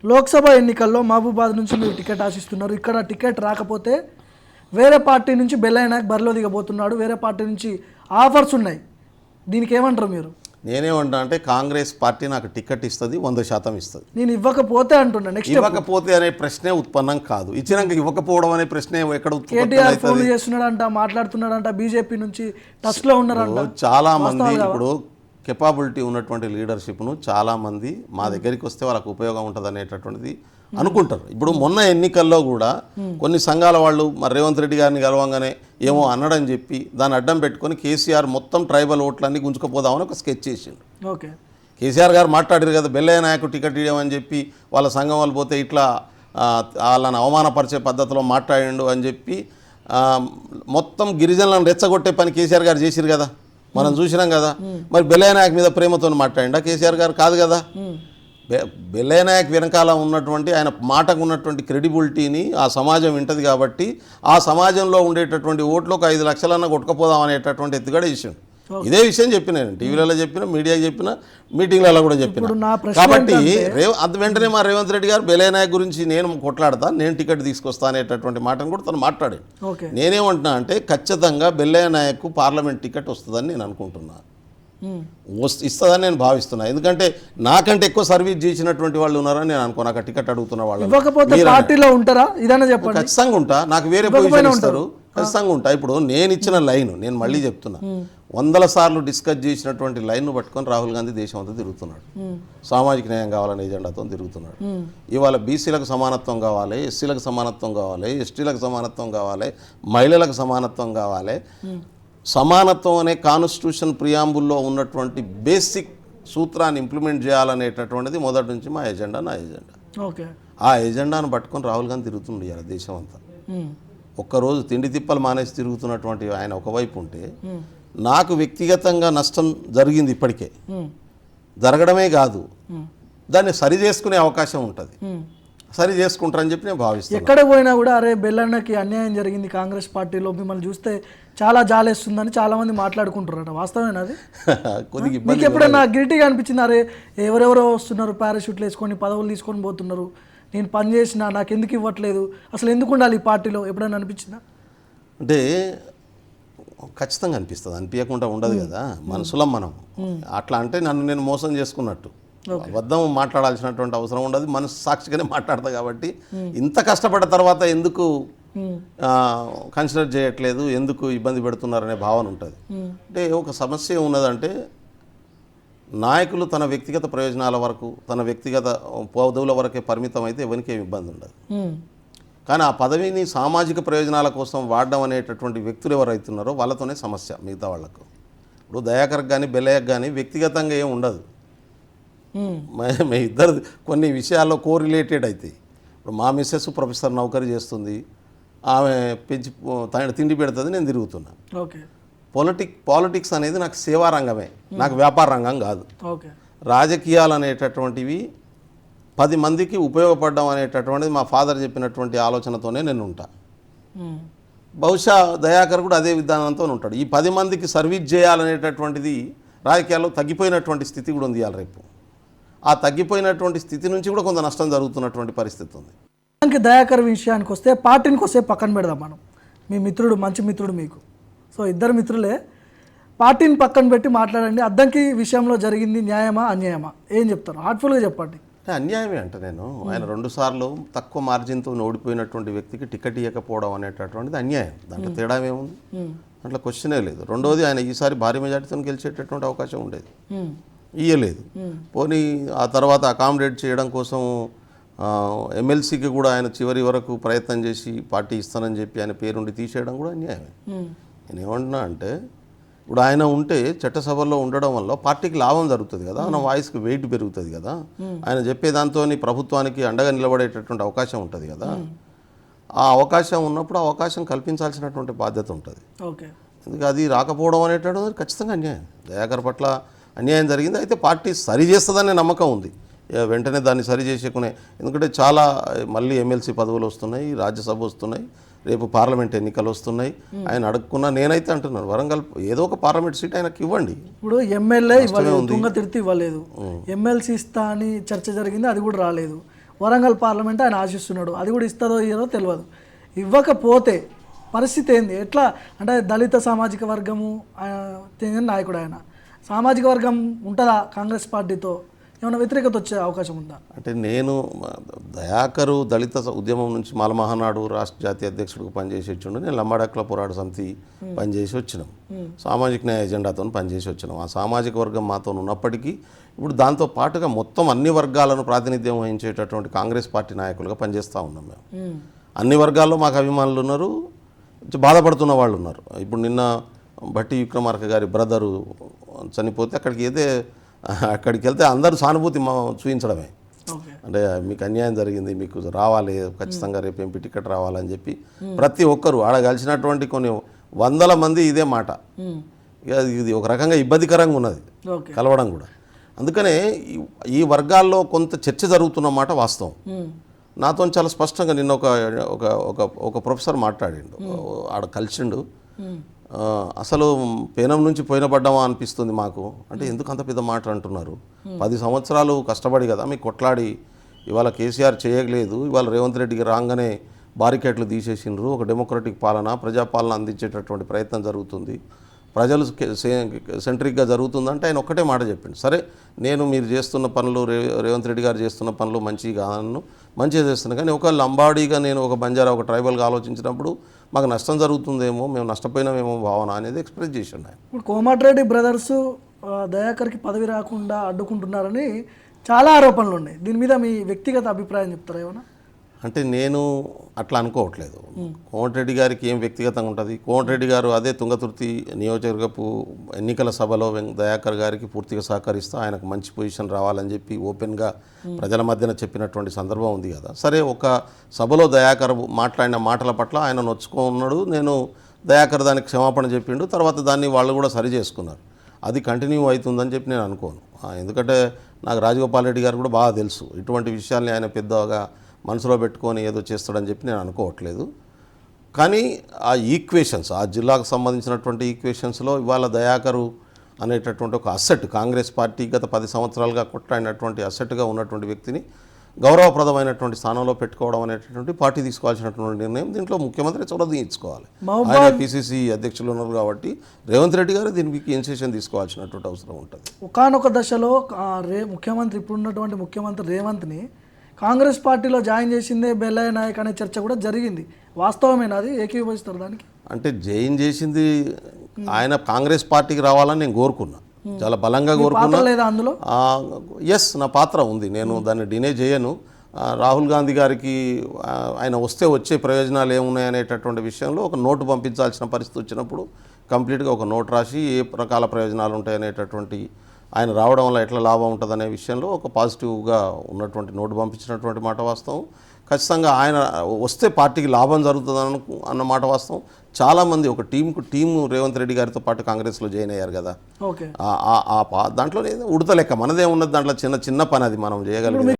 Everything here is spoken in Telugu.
లోక్సభ ఎన్నికల్లో మహబూబాద్ నుంచి మీరు టికెట్ ఆశిస్తున్నారు. ఇక్కడ టికెట్ రాకపోతే వేరే పార్టీ నుంచి బెల్లయ్య నాయక్ బరిలో దిగబోతున్నాడు. వేరే పార్టీ నుంచి ఆఫర్స్ ఉన్నాయి. దీనికి ఏమంటారు మీరు? నేనేమంటా అంటే కాంగ్రెస్ పార్టీ నాకు టికెట్ ఇస్తుంది, 100% ఇస్తుంది. నేను ఇవ్వకపోతే అంటున్నా. నెక్స్ట్ ఇవ్వకపోతే అనే ప్రశ్నే ఉత్పన్నం కాదు. ఇచ్చినాక ఇవ్వకపోవడం అనే ప్రశ్నే ఎక్కడ కేటీఆర్ ఫోన్ చేస్తున్నాడంట, మాట్లాడుతున్నాడంట, బీజేపీ నుంచి టచ్ లో ఉన్నారంట. చాలా మంది ఇప్పుడు కెపాబిలిటీ ఉన్నటువంటి లీడర్షిప్ను చాలామంది మా దగ్గరికి వస్తే వాళ్ళకు ఉపయోగం ఉంటుంది అనేటటువంటిది అనుకుంటారు. ఇప్పుడు మొన్న ఎన్నికల్లో కూడా కొన్ని సంఘాల వాళ్ళు మరి రేవంత్ రెడ్డి గారిని గెలవంగానే ఏమో అన్నాడని చెప్పి దాన్ని అడ్డం పెట్టుకొని కేసీఆర్ మొత్తం ట్రైబల్ ఓట్లన్నీ గుంజుకుపోదామని ఒక స్కెచ్ చేసిండు. ఓకే, కేసీఆర్ గారు మాట్లాడారు కదా, బెల్లయ్య నాయకు టికెట్ ఇవ్వమని చెప్పి వాళ్ళ సంఘం వాళ్ళు పోతే ఇట్లా వాళ్ళని అవమానపరిచే పద్ధతిలో మాట్లాడిండు అని చెప్పి మొత్తం గిరిజనులను రెచ్చగొట్టే పని కేసీఆర్ గారు చేసిరు కదా, మనం చూసినాం కదా. మరి బెల్లయ్య నాయక్ మీద ప్రేమతో మాట్లాడిండా కేసీఆర్ గారు? కాదు కదా. బెల్లయ్య నాయక్ వెనకాల ఉన్నటువంటి ఆయన మాటకు ఉన్నటువంటి క్రెడిబిలిటీని ఆ సమాజం వింటది కాబట్టి ఆ సమాజంలో ఉండేటటువంటి ఓట్లు ఒక 5 లక్షలన్నా కొట్టుకుపోదాం అనేటటువంటి ఎత్తుగడ విషయం. ఇదే విషయం చెప్పిన నేను టీవీలలో చెప్పిన, మీడియాకి చెప్పిన, మీటింగ్లలో కూడా చెప్పిన. కాబట్టి వెంటనే మా రేవంత్ రెడ్డి గారు బెల్లయ్య నాయక్ గురించి నేను కొట్లాడతా, నేను టికెట్ తీసుకొస్తా అనేటటువంటి మాటను కూడా తను మాట్లాడాడు. నేనేమంటున్నా అంటే ఖచ్చితంగా బెల్లయ్య నాయక్ పార్లమెంట్ టికెట్ వస్తుందని నేను అనుకుంటున్నాను, ఇస్తుందని నేను భావిస్తున్నా. ఎందుకంటే నాకంటే ఎక్కువ సర్వీస్ చేసినటువంటి వాళ్ళు ఉన్నారని నేను అనుకో. నాకు టికెట్ అడుగుతున్న వాళ్ళు పార్టీలో ఉంటారా? ఖచ్చితంగా ఉంటా. నాకు వేరే పొజిషన్ ఇస్తారు, ఖచ్చితంగా ఉంటా. ఇప్పుడు నేను ఇచ్చిన లైన్ నేను మళ్ళీ చెప్తున్నా, 100 సార్లు డిస్కస్ చేసినటువంటి లైన్ను పట్టుకొని రాహుల్ గాంధీ దేశం అంతా తిరుగుతున్నాడు. సామాజిక న్యాయం కావాలనే ఎజెండాతో తిరుగుతున్నాడు. ఇవాళ బీసీలకు సమానత్వం కావాలి, ఎస్సీలకు సమానత్వం కావాలి, ఎస్టీలకు సమానత్వం కావాలి, మహిళలకు సమానత్వం కావాలి. సమానత్వం అనే కాన్స్టిట్యూషన్ ప్రియాంబుల్లో ఉన్నటువంటి బేసిక్ సూత్రాన్ని ఇంప్లిమెంట్ చేయాలనేటటువంటిది మొదటి నుంచి మా ఎజెండా, నా ఎజెండా. ఆ ఎజెండాను పట్టుకొని రాహుల్ గాంధీ తిరుగుతుంది ఇవాళ దేశం అంతా. ఒక్కరోజు తిండి తిప్పలు మానేసి తిరుగుతున్నటువంటి ఆయన ఒకవైపు ఉంటే, నాకు వ్యక్తిగతంగా నష్టం జరిగింది ఇప్పటికే, జరగడమే కాదు దాన్ని సరి చేసుకునే అవకాశం ఉంటుంది. సరి చేసుకుంటారని చెప్పి నేను భావిస్తాను. ఎక్కడ పోయినా కూడా అరే బెల్లన్నకి అన్యాయం జరిగింది కాంగ్రెస్ పార్టీలో, మిమ్మల్ని చూస్తే చాలా జాలేస్తుందని చాలా మంది మాట్లాడుకుంటారట. వాస్తవేనా అది? కొద్దిగా మీకు ఎప్పుడైనా గిల్టీగా అనిపించింది, అరే ఎవరెవరో వస్తున్నారు పారాషూట్లు వేసుకొని పదవులు తీసుకొని పోతున్నారు, నేను పని చేసినా నాకు ఎందుకు ఇవ్వట్లేదు, అసలు ఎందుకు ఉండాలి ఈ పార్టీలో, ఎప్పుడైనా అనిపించిందా? అంటే ఖచ్చితంగా అనిపిస్తుంది, అనిపించకుండా ఉండదు కదా. మనసులో మనం అట్లా అంటే నన్ను నేను మోసం చేసుకున్నట్టు, అబద్ధం మాట్లాడాల్సినటువంటి అవసరం ఉండదు, మనసు సాక్షిగానే మాట్లాడతా. కాబట్టి ఇంత కష్టపడ్డ తర్వాత ఎందుకు కన్సిడర్ చేయట్లేదు, ఎందుకు ఇబ్బంది పెడుతున్నారనే భావన ఉంటుంది. అంటే ఒక సమస్య ఉన్నదంటే నాయకులు తన వ్యక్తిగత ప్రయోజనాల వరకు, తన వ్యక్తిగత పదవుల వరకే పరిమితం అయితే ఎవరికి ఏమి ఇబ్బంది ఉండదు. కానీ ఆ పదవిని సామాజిక ప్రయోజనాల కోసం వాడడం అనేటటువంటి వ్యక్తులు ఎవరైతున్నారో వాళ్ళతోనే సమస్య మిగతా వాళ్లకు. ఇప్పుడు దయాకర్కి కానీ బెల్లయ్యకు కానీ వ్యక్తిగతంగా ఏమి ఉండదు, ఇద్దరు కొన్ని విషయాల్లో కోరిలేటెడ్ అవుతాయి. ఇప్పుడు మా మిస్సెస్ ప్రొఫెసర్ నౌకరీ చేస్తుంది, ఆమె పెంచి తిండి పెడుతుంది, నేను తిరుగుతున్నా. పాలిటిక్స్ అనేది నాకు సేవా రంగమే, నాకు వ్యాపార రంగం కాదు. రాజకీయాలు అనేటటువంటివి 10 మందికి ఉపయోగపడడం అనేటటువంటిది మా ఫాదర్ చెప్పినటువంటి ఆలోచనతోనే నేను ఉంటా. బహుశా దయాకర్ కూడా అదే విధానంతో ఉంటాడు. ఈ 10 మందికి సర్వీస్ చేయాలనేటటువంటిది రాజకీయాల్లో తగ్గిపోయినటువంటి స్థితి కూడా ఉంది. రేపు ఆ తగ్గిపోయినటువంటి స్థితి నుంచి కూడా కొంత నష్టం జరుగుతున్నటువంటి పరిస్థితి ఉంది. దయాకర్ విషయానికి వస్తే, పార్టీనికి వస్తే పక్కన పెడదాం మనం. మీ మిత్రుడు, మంచి మిత్రుడు మీకు, సో ఇద్దరు మిత్రులే. పార్టీని పక్కన పెట్టి మాట్లాడండి, అద్దంకి విషయంలో జరిగింది న్యాయమా అన్యాయమా, ఏం చెప్తారు? హార్ట్ఫుల్గా చెప్పండి. అన్యాయమే అంటే నేను ఆయన 2 సార్లు తక్కువ మార్జిన్తో ఓడిపోయినటువంటి వ్యక్తికి టికెట్ ఇవ్వకపోవడం అనేటటువంటిది అన్యాయం. దాంట్లో తేడా ఏముంది, దాంట్లో క్వశ్చనే లేదు. రెండోది ఆయన ఈసారి భారీ మెజార్టీతో గెలిచేటటువంటి అవకాశం ఉండేది, ఇయ్యలేదు. పోనీ ఆ తర్వాత అకామిడేట్ చేయడం కోసం ఎమ్మెల్సీకి కూడా ఆయన చివరి వరకు ప్రయత్నం చేసి పార్టీ ఇస్తానని చెప్పి ఆయన పేరుండి తీసేయడం కూడా అన్యాయమే. నేను ఏమంటున్నా అంటే, ఇప్పుడు ఆయన ఉంటే చట్టసభల్లో ఉండడం వల్ల పార్టీకి లాభం జరుగుతుంది కదా, మన వాయిస్కి వెయిట్ పెరుగుతుంది కదా, ఆయన చెప్పేదాంతో ప్రభుత్వానికి అండగా నిలబడేటటువంటి అవకాశం ఉంటుంది కదా. ఆ అవకాశం ఉన్నప్పుడు ఆ అవకాశం కల్పించాల్సినటువంటి బాధ్యత ఉంటుంది. ఎందుకు అది రాకపోవడం అనేటటువంటి ఖచ్చితంగా అన్యాయం. దయాకర్ పట్ల అన్యాయం జరిగింది. అయితే పార్టీ సరి చేస్తుందనే నమ్మకం ఉంది, వెంటనే దాన్ని సరి చేసుకునే. ఎందుకంటే చాలా మళ్ళీ ఎమ్మెల్సీ పదవులు వస్తున్నాయి, రాజ్యసభ వస్తున్నాయి, రేపు పార్లమెంట్ ఎన్నికలు వస్తున్నాయి. ఆయన అడుక్కున్నా, నేనైతే అంటున్నాను వరంగల్ ఏదో ఒక పార్లమెంట్ సీట్ ఆయనకి ఇవ్వండి. ఇప్పుడు ఎమ్మెల్యే ఇవ్వలేదు, తుంగతిర్తి ఇవ్వలేదు, ఎమ్మెల్సీ ఇస్తా అని చర్చ జరిగింది, అది కూడా రాలేదు. వరంగల్ పార్లమెంట్ ఆయన ఆశిస్తున్నాడు. అది కూడా ఇస్తుందో ఇయ్యదో తెలియదు. ఇవ్వకపోతే పరిస్థితి ఏంది? ఎట్లా అంటే దళిత సామాజిక వర్గము నాయకుడు ఆయన, సామాజిక వర్గం ఉంటుందా కాంగ్రెస్ పార్టీతో? ఏమైనా వ్యతిరేకత వచ్చే అవకాశం ఉందా? అంటే నేను దయాకరు దళిత ఉద్యమం నుంచి మాలమహానాడు రాష్ట్ర జాతీయ అధ్యక్షుడికి పనిచేసి వచ్చిండు. నేను లంబాడకుల పోరాట సమితి పనిచేసి వచ్చినాం. సామాజిక న్యాయ ఎజెండాతో పనిచేసి వచ్చినాం. ఆ సామాజిక వర్గం మాతో ఉన్నప్పటికీ ఇప్పుడు దాంతో పాటుగా మొత్తం అన్ని వర్గాలను ప్రాతినిధ్యం వహించేటటువంటి కాంగ్రెస్ పార్టీ నాయకులుగా పనిచేస్తూ ఉన్నాం మేము. అన్ని వర్గాల్లో మాకు అభిమానులు ఉన్నారు, బాధపడుతున్న వాళ్ళు ఉన్నారు. ఇప్పుడు నిన్న భట్టి విక్రమార్క గారి బ్రదరు చనిపోతే అక్కడికి వెళ్తే అందరూ సానుభూతి చూపించడమే. అంటే మీకు అన్యాయం జరిగింది, మీకు రావాలి, ఖచ్చితంగా రేపు ఎంపీ టికెట్ రావాలని చెప్పి ప్రతి ఒక్కరు ఆడ కలిసినటువంటి కొన్ని వందల మంది ఇదే మాట. ఇది ఒక రకంగా ఇబ్బందికరంగా ఉన్నది కలవడం కూడా. అందుకనే ఈ వర్గాల్లో కొంత చర్చ జరుగుతున్న మాట వాస్తవం. నాతో చాలా స్పష్టంగా నిన్న ఒక ప్రొఫెసర్ మాట్లాడిండు, ఆడ కలిసిండు. అసలు పేనం నుంచి పోయిన పడ్డామా అనిపిస్తుంది మాకు. అంటే ఎందుకు అంత పెద్ద మాట అంటున్నారు? 10 సంవత్సరాలు కష్టపడి కదా మీకు కొట్లాడి ఇవాళ కేసీఆర్ చేయలేదు, ఇవాళ రేవంత్ రెడ్డికి రాగానే బారికేట్లు తీసేసిండ్రు. ఒక డెమోక్రటిక్ పాలన, ప్రజాపాలన అందించేటటువంటి ప్రయత్నం జరుగుతుంది, ప్రజలు సెంట్రిక్గా జరుగుతుందంటే ఆయన ఒక్కటే మాట చెప్పిండు. సరే నేను మీరు చేస్తున్న పనులు, రేవంత్ రెడ్డి గారు చేస్తున్న పనులు మంచిగా మంచిగా చేస్తున్నాను, కానీ ఒక లంబాడీగా నేను ఒక బంజారా ఒక ట్రైబల్గా ఆలోచించినప్పుడు మాకు నష్టం జరుగుతుందేమో, మేము నష్టపోయినామేమో భావన అనేది ఎక్స్ప్రెస్ చేసిండు ఆయన. ఇప్పుడు కోమటిరెడ్డి బ్రదర్స్ దయాకర్కి పదవి రాకుండా అడ్డుకుంటున్నారని చాలా ఆరోపణలు ఉన్నాయి. దీని మీద మీ వ్యక్తిగత అభిప్రాయం చెప్తారా ఏమన్నా? అంటే నేను అట్లా అనుకోవట్లేదు. కోమటిరెడ్డి గారికి ఏం వ్యక్తిగతంగా ఉంటుంది? కోమటిరెడ్డి గారు అదే తుంగతుర్తి నియోజకవర్గపు ఎన్నికల సభలో దయాకర్ గారికి పూర్తిగా సహకరిస్తూ ఆయనకు మంచి పొజిషన్ రావాలని చెప్పి ఓపెన్గా ప్రజల మధ్యన చెప్పినటువంటి సందర్భం ఉంది కదా. సరే, ఒక సభలో దయాకర్ మాట్లాడిన మాటల పట్ల ఆయన నొచ్చుకున్నాడు. నేను దయాకర్ దానికి క్షమాపణ చెప్పిండు. తర్వాత దాన్ని వాళ్ళు కూడా సరి చేసుకున్నారు. అది కంటిన్యూ అవుతుందని చెప్పి నేను అనుకోను. ఎందుకంటే నాకు రాజగోపాల్ రెడ్డి గారు కూడా బాగా తెలుసు. ఇటువంటి విషయాల్ని ఆయన పెద్దగా మనసులో పెట్టుకొని ఏదో చేస్తాడని చెప్పి నేను అనుకోవట్లేదు. కానీ ఆ ఈక్వేషన్స్, ఆ జిల్లాకు సంబంధించినటువంటి ఈక్వేషన్స్లో ఇవాళ దయాకరు అనేటటువంటి ఒక అసెట్, కాంగ్రెస్ పార్టీ గత 10 సంవత్సరాలుగా కొట్లాడినటువంటి అసెట్గా ఉన్నటువంటి వ్యక్తిని గౌరవప్రదమైనటువంటి స్థానంలో పెట్టుకోవడం అనేటటువంటి పార్టీ తీసుకోవాల్సినటువంటి నిర్ణయం. దీంట్లో ముఖ్యమంత్రి చొరవ తీసుకోవాలి. ఆయన పిసిసి అధ్యక్షులు ఉన్నారు కాబట్టి రేవంత్ రెడ్డి గారు దీనికి ఇనిషియేషన్ తీసుకోవాల్సినటువంటి అవసరం ఉంటుంది. ఒకానొక దశలో ముఖ్యమంత్రి, ఇప్పుడున్నటువంటి ముఖ్యమంత్రి రేవంత్ని కాంగ్రెస్ పార్టీలో జాయిన్ చేసిందే బెల్లయ్య నాయక్ అనే చర్చ కూడా జరిగింది. వాస్తవమేనా? అది ఏకీభవిస్తారు దానికి? అంటే జాయిన్ చేసింది ఆయన కాంగ్రెస్ పార్టీకి రావాలని నేను కోరుకున్నా, చాలా బలంగా కోరుకున్నా. లేదా అందులో? ఎస్, నా పాత్ర ఉంది, నేను దాన్ని డినే చేయను. రాహుల్ గాంధీ గారికి ఆయన వచ్చే ప్రయోజనాలు ఏమున్నాయి అనేటటువంటి విషయంలో ఒక నోటు పంపించాల్సిన పరిస్థితి వచ్చినప్పుడు కంప్లీట్గా ఒక నోట్ రాసి ఏ రకాల ప్రయోజనాలు ఉంటాయనేటటువంటి, ఆయన రావడం వల్ల ఎట్లా లాభం ఉంటుందనే విషయంలో ఒక పాజిటివ్గా ఉన్నటువంటి నోటు పంపించినటువంటి మాట వాస్తవం. ఖచ్చితంగా ఆయన వస్తే పార్టీకి లాభం జరుగుతుంది అన్న మాట వాస్తవం. చాలామంది ఒక టీము రేవంత్ రెడ్డి గారితో పాటు కాంగ్రెస్లో జాయిన్ అయ్యారు కదా. దాంట్లో ఉడత లెక్క మనదే ఉన్నది, దాంట్లో చిన్న పని అది మనం చేయగలిగింది.